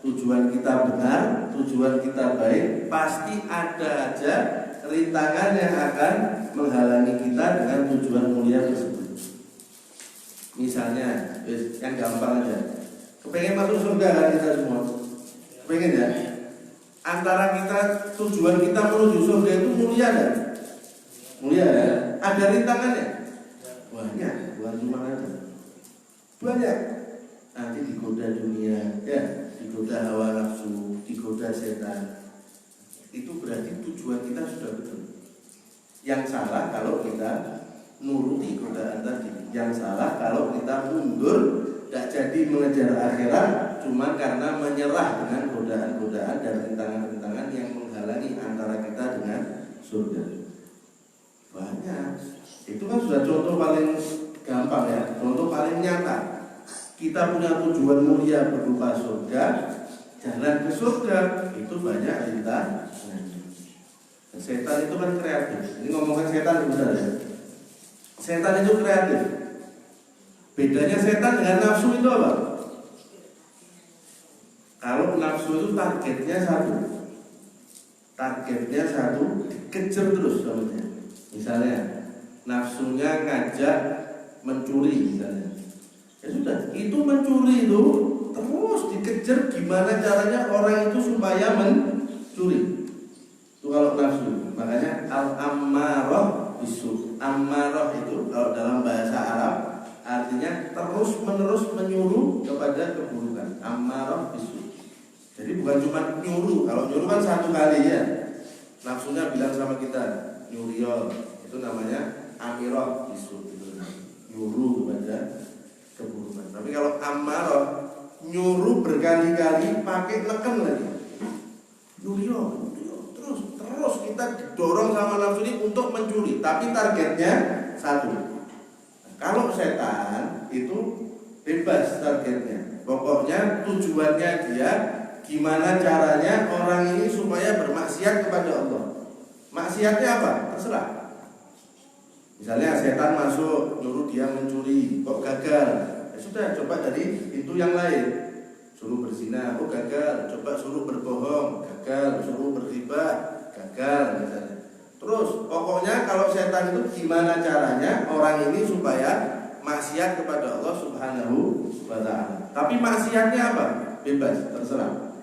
tujuan kita benar, tujuan kita baik, pasti ada aja rintangan yang akan menghalangi kita dengan tujuan mulia tersebut. Misalnya, yang gampang aja, kepengen masuk surga kan kita semua, kepengen ya. Antara kita, tujuan kita menuju surga itu mulia kan? Mulia ya. Ada rintangannya? Banyak, bukan cuma ada. Banyak. Nanti digoda dunia, ya, digoda hawa nafsu, digoda setan. Itu berarti tujuan kita sudah betul. Yang salah kalau kita nuruti godaan tadi. Yang salah kalau kita mundur, tidak jadi mengejar akhirat, cuma karena menyerah dengan godaan-godaan dan rintangan-rintangan yang menghalangi antara kita dengan surga. Banyak. Itu kan sudah contoh paling gampang ya, contoh paling nyata. Kita punya tujuan mulia berupa surga, jalan ke surga itu banyak rintangan. Setan itu kan kreatif. Ini ngomongin setan benar ya. Setan itu kreatif. Bedanya setan dengan nafsu itu apa? Kalau nafsu itu targetnya satu, dikejar terus sama dia. Misalnya nafsunya ngajak mencuri misalnya. Ya sudah, itu mencuri itu terus dikejar gimana caranya orang itu supaya mencuri. Itu kalau nafsu. Makanya al-ammarah bisu. Ammarah itu kalau dalam bahasa Arab artinya terus menerus menyuruh kepada keburukan. Ammarah bisu. Jadi bukan cuma nyuruh. Kalau nyuruh kan satu kali ya. Nafsunya bilang sama kita nyuriol, itu namanya amirah bisu, itu nyuruh kepada keburukan. Tapi kalau ammarah nyuruh berkali-kali pakai neken lagi. Nyuriol, terus kita didorong sama nafsu ini untuk mencuri, tapi targetnya satu. Kalau setan itu bebas targetnya. Pokoknya tujuannya dia gimana caranya orang ini supaya bermaksiat kepada Allah. Maksiatnya apa? Terserah. Misalnya setan masuk nyuruh dia mencuri, kok gagal? Ya sudah, coba dari pintu yang lain. Suruh berzina, oh gagal. Coba suruh berbohong, gagal. Suruh berriba, gagal misalnya. Terus pokoknya kalau setan itu gimana caranya orang ini supaya maksiat kepada Allah Subhanahu wa ta'ala. Tapi maksiatnya apa? Bebas, terserah.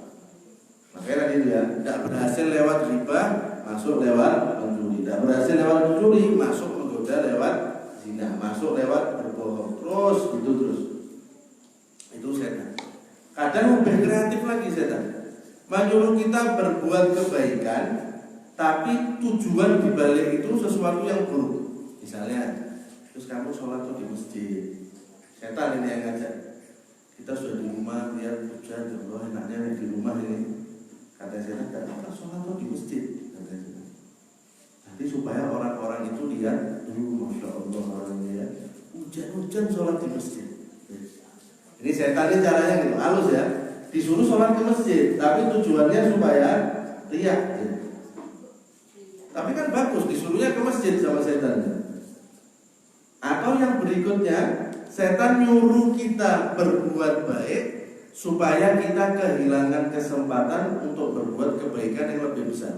Makanya tadi ya, tidak berhasil lewat riba, masuk lewat mencuri. Tidak berhasil lewat mencuri, masuk menggoda lewat zina, masuk lewat berbohong. Terus itu terus. Itu setan. Kadang lebih kreatif lagi setan. Menyuruh kita berbuat kebaikan, tapi tujuan dibalik itu sesuatu yang buruk. Misalnya, terus kamu sholat tuh di masjid. Setan ini yang ngajak. Kita sudah di rumah, lihat hujan, Allah enaknya di rumah ini. Kata setan, kita sholat tuh di masjid. Kata setan. Nanti supaya orang-orang itu lihat, masya Allah orangnya ya, hujan-hujan sholat di masjid. Ini setan ini caranya gitu, halus ya. Disuruh sholat ke masjid, tapi tujuannya supaya riak. Tapi kan bagus, disuruhnya ke masjid sama setan. Atau yang berikutnya, setan nyuruh kita berbuat baik supaya kita kehilangan kesempatan untuk berbuat kebaikan yang lebih besar.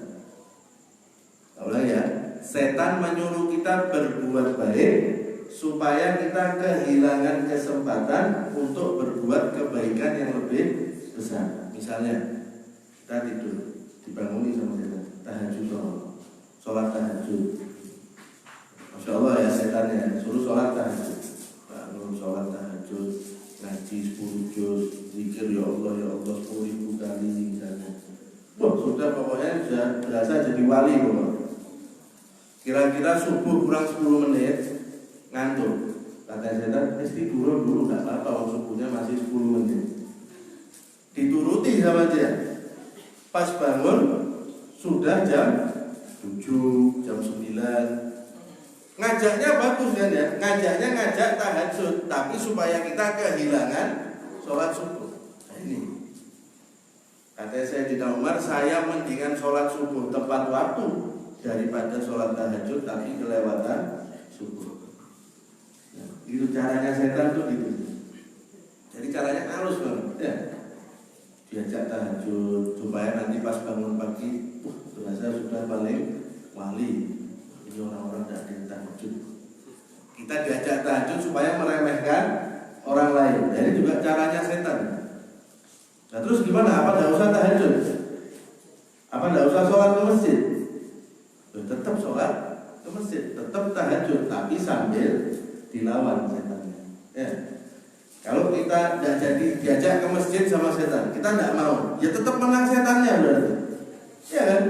Ulang ya, setan menyuruh kita berbuat baik supaya kita kehilangan kesempatan untuk berbuat kebaikan yang lebih besar. Misalnya kita tidur, dibanguni sama setan, tahajud, sholat tahajud. Masya Allah ya setannya, suruh sholat tahajud, bangun sholat tahajud, ngaji 10 juz, zikir ya Allah 10.000 kali misalnya. Wah sudah pokoknya sudah berasa jadi wali pokoknya. Kira-kira subuh kurang 10 menit ngantuk. Kata setan, tidur dulu nggak apa-apa, subuhnya masih 10 menit. Dituruti sama dia. Pas bangun sudah jam 7, jam 9. Ngajaknya bagus kan ya, ngajaknya ngajak tahajud, tapi supaya kita kehilangan sholat subuh. Nah ini kata Sayyidina Umar, saya mendingan sholat subuh tepat waktu daripada sholat tahajud tapi kelewatan subuh. Nah, itu caranya setan tuh gitu. Jadi caranya halus banget ya. Diajak tahajud supaya nanti pas bangun pagi, terasa sudah paling wali. Ini orang-orang tidak ada yang tahajud. Kita diajak tahajud supaya meremehkan orang lain. Jadi juga caranya setan. Nah terus gimana? Apa tidak usah tahajud? Apa tidak usah sholat ke masjid? Tetap sholat ke masjid, tetap tahajud, tapi sambil dilawan setannya. Ya. Kalau kita tidak jadi diajak ke masjid sama setan, kita tidak mau, ya tetap menang setannya berarti. Ya kan?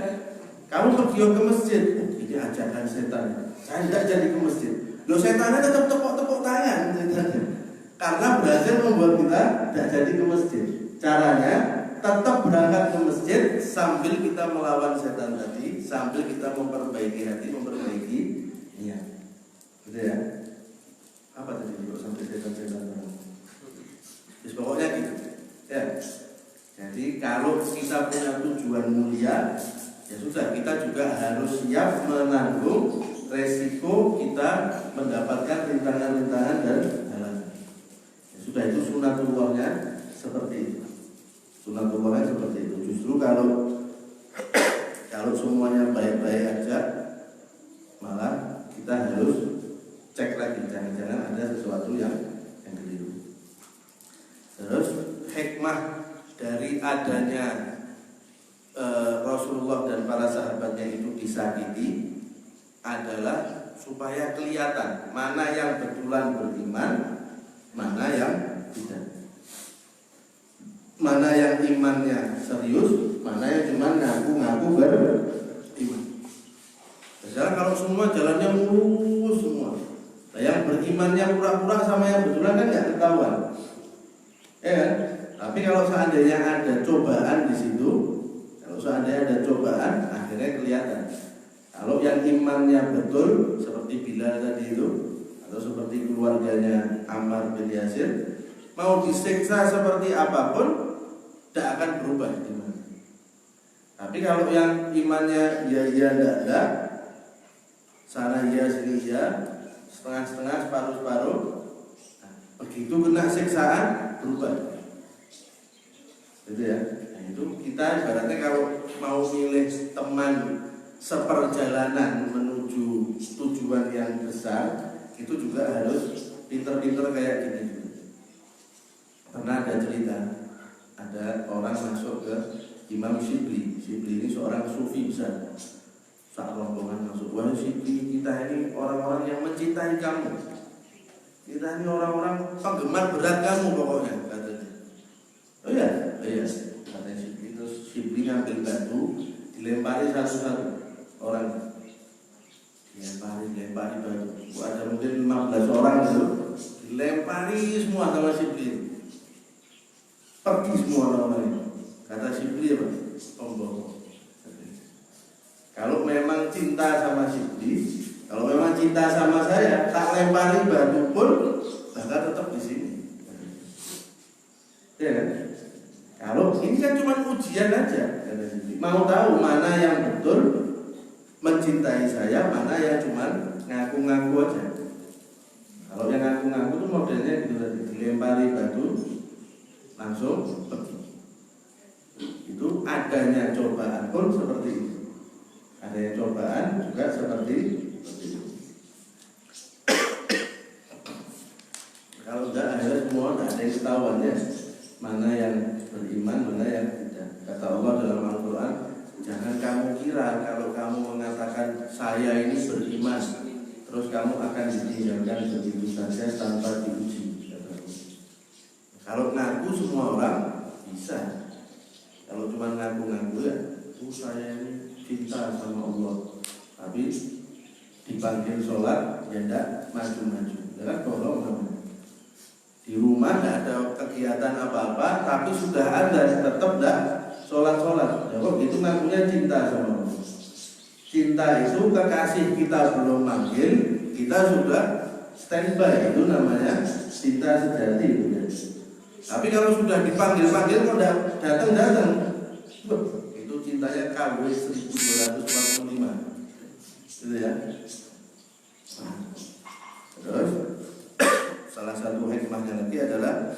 Kamu pergi ke masjid, ini ajakan setan. Saya tidak jadi ke masjid. Loh setannya tetap tepuk-tepuk tangan setannya. Karena berhasil membuat kita tidak jadi ke masjid. Caranya tetap berangkat ke masjid sambil kita melawan setan tadi, sambil kita memperbaiki hati, memperbaiki niat. Gitu ya. Apa tadi kok sampai setan-setan? Jadi pokoknya gitu. Ya. Jadi kalau kita punya tujuan mulia, ya sudah, kita juga harus siap menanggung resiko kita mendapatkan rintangan-rintangan dan halangan. Ya sudah, itu sunatullahnya seperti itu. Sunatullahnya seperti itu. Justru kalau semuanya baik-baik aja, malah kita harus cek lagi, jangan-jangan ada sesuatu yang keliru. Terus hikmah adanya Rasulullah dan para sahabatnya itu disakiti adalah supaya kelihatan mana yang betulan beriman, mana yang tidak, mana yang imannya serius, mana yang cuma ngaku-ngaku beriman. Misalnya kalau semua jalannya mulus semua, nah yang berimannya pura-pura sama yang betulan kan nggak ketahuan, ya kan? Tapi kalau seandainya ada cobaan di situ, kalau seandainya ada cobaan, akhirnya kelihatan. Kalau yang imannya betul, seperti Bilal tadi itu, atau seperti keluarganya Ammar bin Yasir, mau disiksa seperti apapun, tidak akan berubah iman. Tapi kalau yang imannya tidak, sana iya sini iya, setengah-setengah, separuh-separuh, nah, begitu kena siksaan berubah. Gitu ya. Nah, itu kita ibaratnya kalau mau milih teman seperjalanan menuju tujuan yang besar, itu juga harus pinter-pinter kayak gini. Pernah ada cerita, ada orang masuk ke Imam Syibli. Syibli ini seorang sufi besar. Saat rombongan masuk, wah Syibli, kita ini orang-orang yang mencintai kamu. Kita ini orang-orang penggemar berat kamu pokoknya, katanya. Oh iya, katanya Syibli. Terus Syibli ngambil batu, dilempari satu-satu orang, dilempari batu. Ada mungkin 15 orang itu, dilempari semua sama Syibli. Pergi semua orang-orang itu. Kata Syibli apa? Pembohong. Kalau memang cinta sama Syibli, kalau memang cinta sama saya, tak lempari batu pun bakal tetap di sini. Ya kan? Kalau ini kan cuma ujian aja, kata Syibli. Mau tahu mana yang betul mencintai saya, mana yang cuma ngaku-ngaku aja. Kalau yang ngaku-ngaku itu modelnya gitu tadi, dilempari batu langsung pergi. Itu adanya cobaan pun seperti itu. Adanya cobaan juga seperti itu. Kalau enggak, akhirnya semua tidak ada yang ketahuannya mana yang beriman, mana yang tidak. Kata Allah dalam Al-Quran, jangan kamu kira kalau kamu mengatakan saya ini beriman, terus kamu akan ditinggalkan begitu saja tanpa diuji. Kalau ngaku semua orang bisa. Kalau cuma ngaku-ngaku ya, saya ini cinta sama Allah, tapi dipanggil sholat ya tidak maju-maju. Ya kan bohong namanya. Di rumah tidak ada kegiatan apa-apa, tapi sudah ada tetap tidak sholat-sholat. Ya kok gitu ngakunya cinta sama Allah. Cinta itu kekasih kita belum manggil, kita sudah standby, itu namanya cinta sejati. Tapi kalau sudah dipanggil-panggil kok datang-datang, itu cintanya KW 1245, gitu ya. Terus salah satu hikmahnya lagi adalah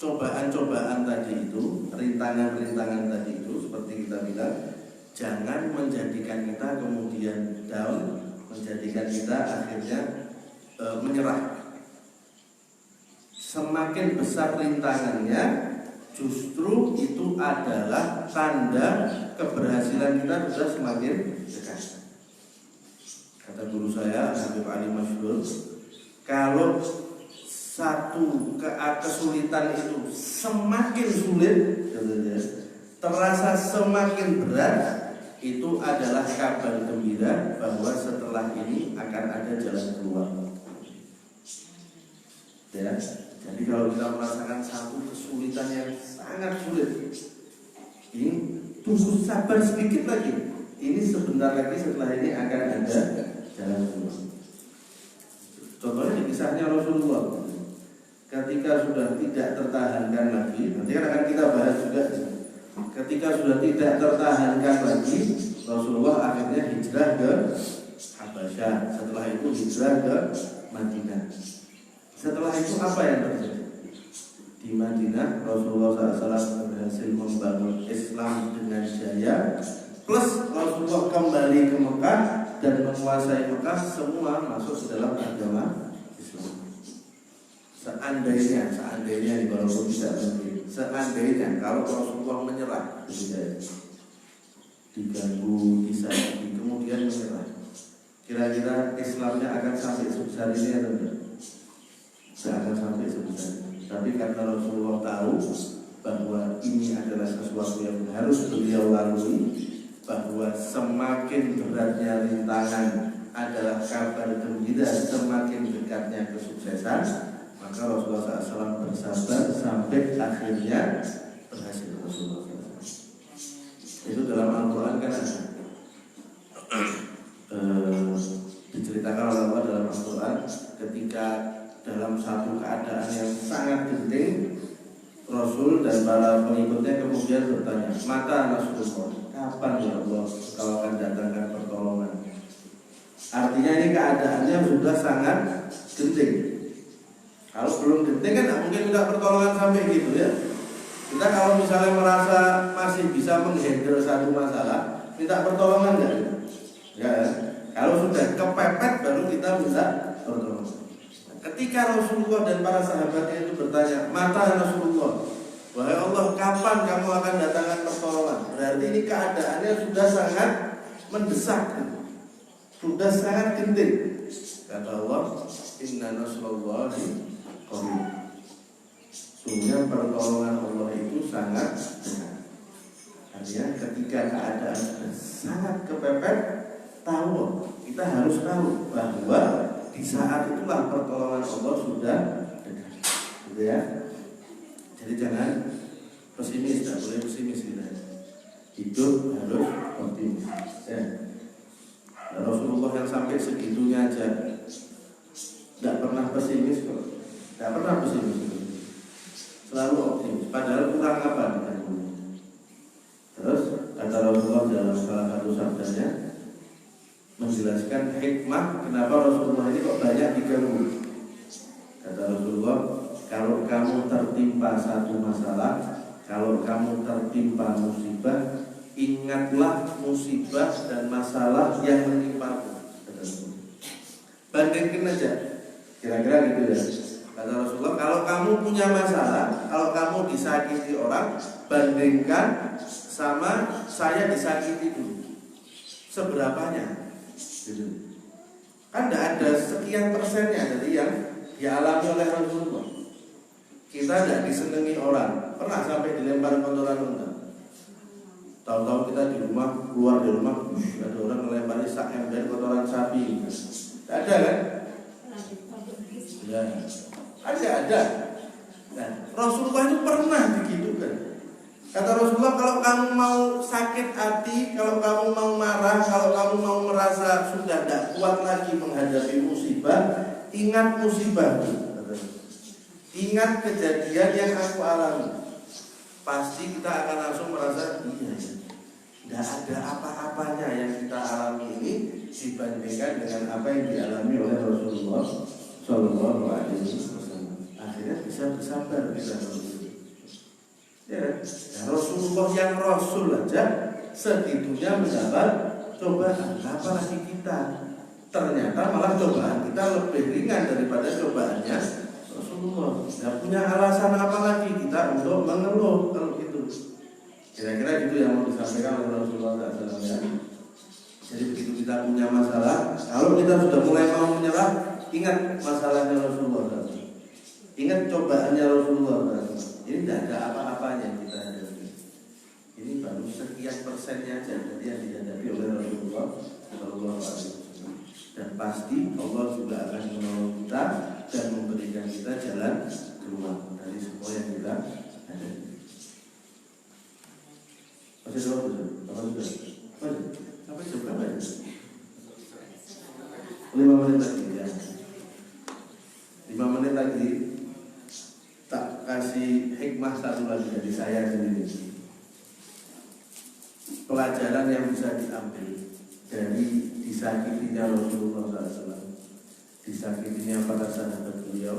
cobaan-cobaan tadi itu, rintangan-rintangan tadi itu, seperti kita bilang, jangan menjadikan kita kemudian down, menjadikan kita akhirnya menyerah. Semakin besar rintangannya, justru itu adalah tanda keberhasilan kita sudah semakin dekat. Kata guru saya, Habib Ali Masyhur, kalau satu kesulitan itu semakin sulit, terasa semakin berat, itu adalah kabar gembira bahwa setelah ini akan ada jalan keluar. Ya. Jadi kalau kita merasakan satu kesulitan yang sangat sulit, ini tunggu sabar sedikit lagi. Ini sebentar lagi setelah ini akan ada jalan keluar. Contohnya di kisahnya Rasulullah, ketika sudah tidak tertahankan lagi, nanti akan kita bahas juga. Ketika sudah tidak tertahankan lagi, Rasulullah akhirnya hijrah ke Habasyah. Setelah itu hijrah ke Madinah. Setelah itu apa yang terjadi? Di Madinah Rasulullah SAW berhasil membangun Islam dengan jaya, plus Rasulullah kembali ke Mekah dan menguasai Mekah, semua masuk ke dalam agama Islam. Seandainya walaupun tidak mungkin, Seandainya kalau Rasulullah menyerah, diganggu, disakiti, kemudian menyerah, kira-kira Islamnya akan sampai sebesar ini atau tidak? Tidak akan sampai sebesar ini. Tapi karena Rasulullah tahu bahwa ini adalah sesuatu yang harus beliau lalui, bahwa semakin beratnya rintangan adalah kabar gembira semakin dekatnya kesuksesan, maka Rasulullah SAW bersabar sampai akhirnya berhasil. Rasulullah SAW itu dalam Al-Quran kan ada diceritakan oleh Allah dalam Al-Quran ketika dalam satu keadaan yang sangat genting, Rasul dan para pengikutnya kemudian bertanya, mata Rasulullah, kapan ya Allah kau akan datangkan pertolongan? Artinya ini keadaannya sudah sangat genting. Kalau belum genting kan tidak mungkin minta pertolongan sampai gitu ya. Kita kalau misalnya merasa masih bisa menghandle satu masalah, minta pertolongan enggak? Ya. Kalau sudah kepepet baru kita minta pertolongan. Ketika Rasulullah dan para sahabatnya itu bertanya, mata Rasulullah, wahai Allah, kapan kamu akan datangkan pertolongan? Berarti ini keadaannya sudah sangat mendesak, sudah sangat genting. Kata Allah, inna nasrullahi qarib. Sungguh pertolongan Allah itu sangat dekat. Artinya ketika keadaan sangat kepepet, kita harus tahu bahwa di saat itulah pertolongan Allah sudah dekat, gitu ya. Jadi jangan pesimis, tidak boleh pesimis kita. Hidup harus optimis. Ya. Rasulullah yang sampai segitunya aja tidak pernah pesimis kok, tidak pernah pesimis, selalu optimis. Padahal kurang apa kita? Terus kata Rasulullah dalam salah satu sabdanya menjelaskan hikmah kenapa Rasulullah ini kok banyak diganggu. Kata Rasulullah, kalau kamu tertimpa satu masalah, kalau kamu tertimpa musibah, ingatlah musibah dan masalah yang menimpamu. Bandingkan aja, kira-kira gitu ya. Kata Rasulullah, kalau kamu punya masalah, kalau kamu disakiti orang, bandingkan sama saya disakiti dulu. Seberapanya? Gitu. Kan tidak ada sekian persennya dari yang dialami oleh Rasulullah. Kita tidak disenangi orang, pernah sampai dilempar kotoran unta. Tahu-tahu kita di rumah, keluar dari rumah, ada orang melempari sak ember kotoran sapi. Tidak ada kan? Ya, ada. Nah, Rasulullah itu pernah digitukan. Kata Rasulullah, kalau kamu mau sakit hati, kalau kamu mau marah, kalau kamu mau merasa sudah tidak kuat lagi menghadapi musibah, ingat musibah. Ingat kejadian yang aku alami. Pasti kita akan langsung merasa, iya, tidak ada apa-apanya yang kita alami ini dibandingkan dengan apa yang dialami oleh Rasulullah Shallallahu Alaihi Wasallam. Akhirnya bisa bersabar kita. Ya, Rasulullah yang Rasul aja segitunya mendapat cobaan, apalagi kita. Ternyata malah cobaan kita lebih ringan daripada cobaannya Rasulullah. Tidak punya alasan apa lagi kita untuk mengeluh kalau gitu. Kira-kira gitu yang mau disampaikan oleh Rasulullah SAW. Jadi begitu kita punya masalah, kalau kita sudah mulai mau menyerah, ingat masalahnya Rasulullah SAW. Ingat cobaannya Rasulullah SAW. Ini tidak ada apa-apanya yang kita hadapi. Ini baru sekian persennya aja dari yang dihadapi oleh Rasulullah SAW. Dan pasti Allah juga akan menolong kita dan memberikan kita jalan keluar dari semua yang kita hadapi. Masih ada waktu? Sampai jam berapa ya? 5 menit lagi ya. 5 menit lagi. Tak kasih hikmah satu lagi dari saya sendiri. Pelajaran yang bisa diambil dari disakitinya Rasulullah SAW, disakitinya para sahabat beliau,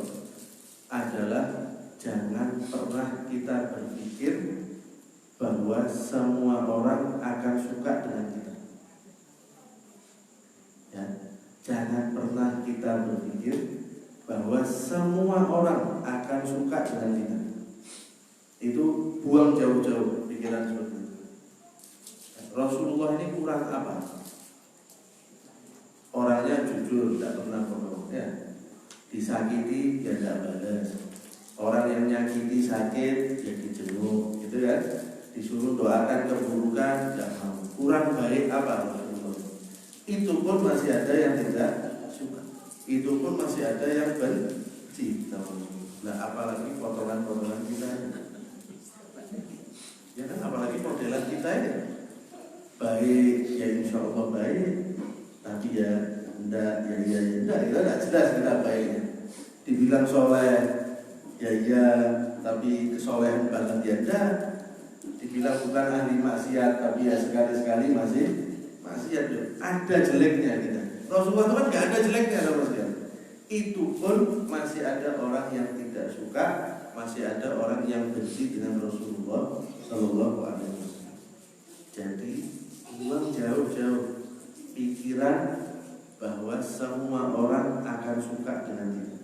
adalah jangan pernah kita berpikir bahwa semua orang akan suka dengan kita. Ya, jangan pernah kita berpikir bahwa semua orang akan suka dengan kita. Itu buang jauh-jauh pikiran seperti itu. Rasulullah ini kurang apa? Orangnya jujur, tidak pernah bohong, ya. Disakiti, ya tidak balas. Orang yang nyakiti sakit, ya dijenguk, gitu kan? Disuruh doakan keburukan, tidak mau. Kurang baik apa Rasulullah? Itu pun masih ada yang tidak suka. Itu pun masih ada yang benci. Nah, apalagi potongan-potongan kita. Ya kan, apalagi modelan kita ya. Baik, ya insya Allah baik. Tapi ya enggak, ya enggak, kita enggak jelas kita baiknya. Dibilang soleh, ya iya, tapi kesolehan banget ya enggak. Dibilang bukan ahli maksiat, tapi ya sekali-sekali masih maksiat. Ada jeleknya kita. Rasulullah itu kan enggak ada jeleknya sama sekali. Itu pun masih ada orang yang tidak suka, masih ada orang yang benci dengan Rasulullah Sallallahu Alaihi Wasallam. Jadi buang jauh-jauh pikiran bahwa semua orang akan suka dengan kita.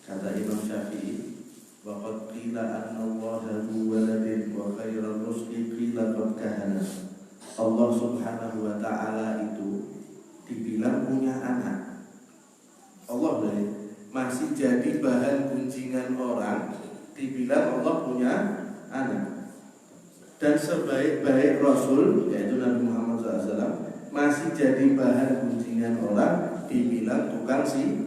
Kata Imam Syafi'i, waqad qila anna Allaha hu waladin wa khairal rusli qila qad kahana. Allah Subhanahu wa taala itu dibilang punya anak. Allah masih jadi bahan gunjingan orang, dibilang Allah punya anak. Dan sebaik-baik Rasul, yaitu Nabi Muhammad SAW, masih jadi bahan gunjingan orang, dibilang tukang sihir.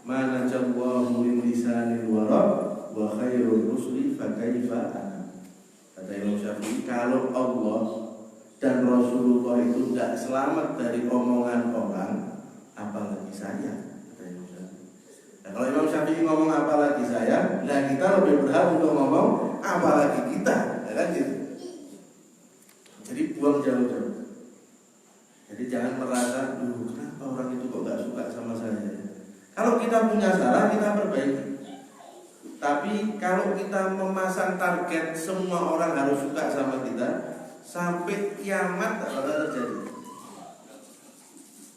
Mana jawwahu min lisanil wara wa khairul rusuli fa kaifa ana. Kata Imam Syafi'i, kalau Allah dan Rasulullah itu tidak selamat dari omongan orang, apalagi saya. Kata Imam Syafi'i. Nah, kalau Imam Syafi'i ngomong apalagi saya, nah kita lebih berhak untuk ngomong apalagi kita, ya kan gitu. Jadi buang jauh-jauh. Jadi jangan merasa, kenapa orang itu kok gak suka sama saya. Kalau kita punya salah, kita perbaiki. Tapi kalau kita memasang target semua orang harus suka sama kita, sampai kiamat tak bakal terjadi.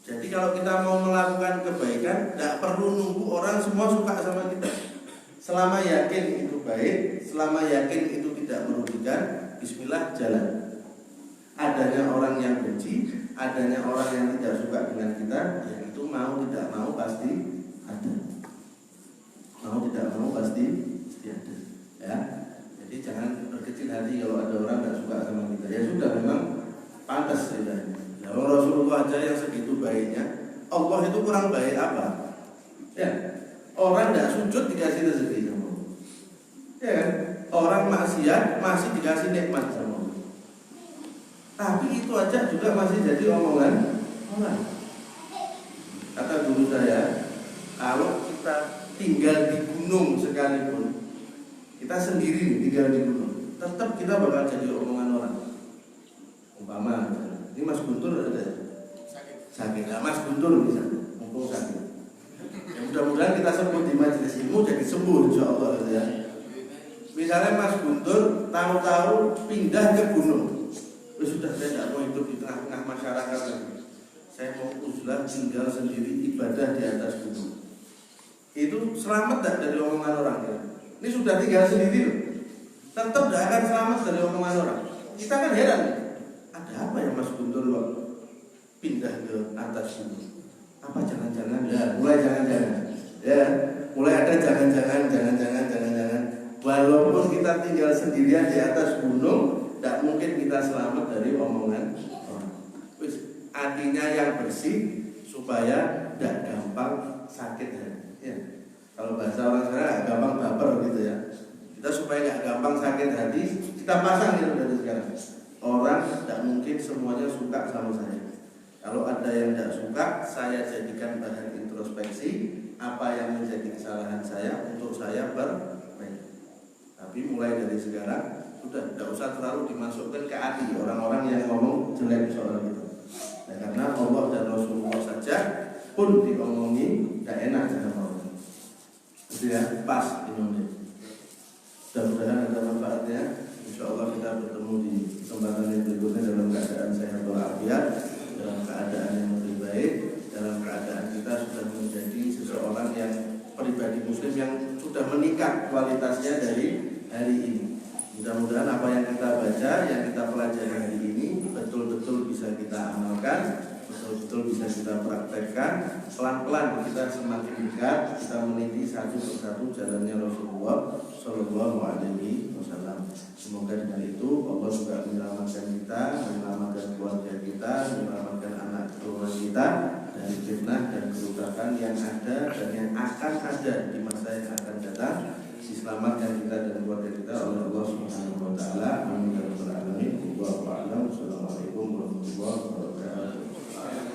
Jadi kalau kita mau melakukan kebaikan, tidak perlu nunggu orang semua suka sama kita. Selama yakin itu baik, selama yakin itu tidak merugikan, bismillah jalan. Adanya orang yang benci, adanya orang yang tidak suka dengan kita, ya itu mau tidak mau pasti ada. Mau tidak mau pasti ada. Ya. Jadi jangan berkecil hati kalau ada orang tidak suka sama kita. Ya sudah, memang pantas ceritanya. Nah, Rasulullah aja yang segitu baiknya, Allah itu kurang baik apa? Ya, orang tidak sujud dikasih rezeki sama Allah. Ya kan? Orang maksiat masih dikasih nikmat sama Allah. Tapi itu aja juga masih jadi omongan orang. Kata guru saya, kalau kita tinggal di gunung sekalipun, kita sendiri tinggal di gunung, tetap kita bakal jadi omongan orang. Umpama ini Mas Guntur ada sakit. Nah, Mas Guntur misalnya, mumpung sakit. Ya mudah-mudahan kita sebut di majelis ilmu jadi sembuh insyaallah ya. Misalnya Mas Guntur tahu-tahu pindah ke gunung. Sudah, saya tidak mau hidup di tengah-tengah masyarakat lagi. Saya mau uzlah tinggal sendiri ibadah di atas gunung. Itu selamat tak dari omongan orang ya? Ini sudah tinggal sendiri loh. Tetap tidak akan selamat dari omongan orang. Kita kan heran. Ada apa ya Mas Guntur kok pindah ke atas gunung? Apa jangan-jangan? Ya, mulai jangan-jangan. Ya, mulai ada jangan-jangan. Walaupun kita tinggal sendirian di atas gunung, tidak mungkin kita selamat dari omongan orang. Hatinya yang bersih supaya tidak gampang sakit hati. Ya. Kalau bahasa orang sekarang gampang baper gitu ya. Kita supaya nggak gampang sakit hati, kita pasang gitu dari sekarang. Orang tidak mungkin semuanya suka sama saya. Kalau ada yang tidak suka, saya jadikan bahan introspeksi apa yang menjadi kesalahan saya untuk saya perbaiki. Tapi mulai dari sekarang sudah tidak usah terlalu dimasukkan ke hati orang-orang yang ngomong jelek soal itu. Nah, karena Allah dan Rasulullah saja pun diomongin tidak enak sama orang. Itu ya pas ini. Mudah-mudahan ada manfaatnya. Insya Allah kita bertemu di kesempatan yang berikutnya dalam keadaan sehat walafiat, dalam keadaan yang lebih baik, dalam keadaan kita sudah menjadi seseorang yang pribadi muslim yang sudah meningkat kualitasnya dari hari ini. Mudah-mudahan apa yang kita baca, yang kita pelajari hari ini betul-betul bisa kita amalkan, betul-betul bisa kita praktekkan. Pelan-pelan kita semakin dekat, kita meniti satu persatu jalannya Rasulullah Shallallahu Alaihi Wasallam. Semoga dengan itu Allah juga menyelamatkan kita, menyelamatkan keluarga kita, menyelamatkan anak keluarga kita dari fitnah dan kerusakan yang ada dan yang akan ada di masa yang akan datang. Diselamatkan kita dan keluarga kita oleh Allah Subhanahu Wa Taala. Amin ya rabbal alamin. Wallahu a'lam. Wassalamualaikum warahmatullahi wabarakatuh.